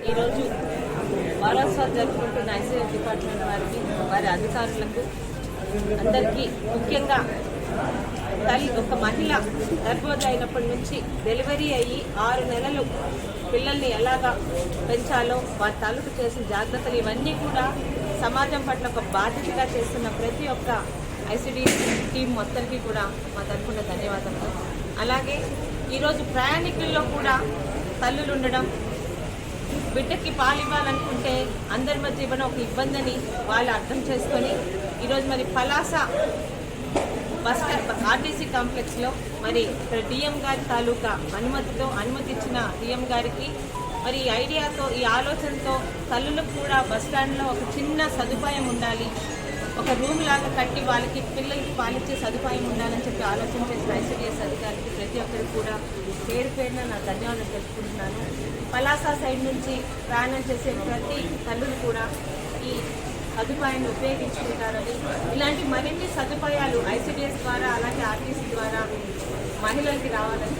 ఈరోజు వారోత్సవాలు జరుపుకుంటున్న ఐసీడీఎస్ డిపార్ట్మెంట్ వారికి, వారి అధికారులకు అందరికీ, ముఖ్యంగా ఒక మహిళ గర్భవతి అయినప్పటి నుంచి డెలివరీ అయ్యి 6 నెలలు పిల్లల్ని ఎలాగా పెంచాలో వారి తాలూకు చేసిన జాగ్రత్తలు ఇవన్నీ కూడా సమాజం పట్ల ఒక బాధ్యతగా చేస్తున్న ప్రతి ఒక్క ఐసీడీఎస్ టీం మొత్తానికి కూడా మా తరఫున ధన్యవాదాలు. అలాగే ఈరోజు ప్రయాణికుల్లో కూడా తల్లులు ఉండడం, బిడ్డకి పాలు ఇవ్వాలనుకుంటే అందరి మధ్య ఇవ్వడం ఒక ఇబ్బందిని వాళ్ళు అర్థం చేసుకొని ఈరోజు మరి పలాస బస్ ఆర్టీసీ కాంప్లెక్స్లో మరి డిఎం గారి తాలూకా అనుమతి ఇచ్చిన డిఎం గారికి మరి ఈ ఐడియాతో, ఈ ఆలోచనతో తల్లులకు కూడా బస్ స్టాండ్లో ఒక చిన్న సదుపాయం ఉండాలి, ఒక రూమ్ లాగా కట్టి వాళ్ళకి పిల్లలకి పాలిచ్చే సదుపాయం ఉండాలని చెప్పి ఆలోచన చేసిన ఐసీడీఎస్ అధికారికి ప్రతి ఒక్కరికి కూడా పేరు పేరున నా ధన్యవాదాలు తెలుపుకుంటున్నాను. పలాస సైడ్ నుంచి ప్రయాణం చేసే ప్రతి తల్లులు కూడా ఈ సదుపాయాన్ని ఉపయోగించుకుంటారని, ఇలాంటి మరిన్ని సదుపాయాలు ఐసీడీఎస్ ద్వారా అలాగే ఆర్టీసీ ద్వారా మహిళలకి రావాలని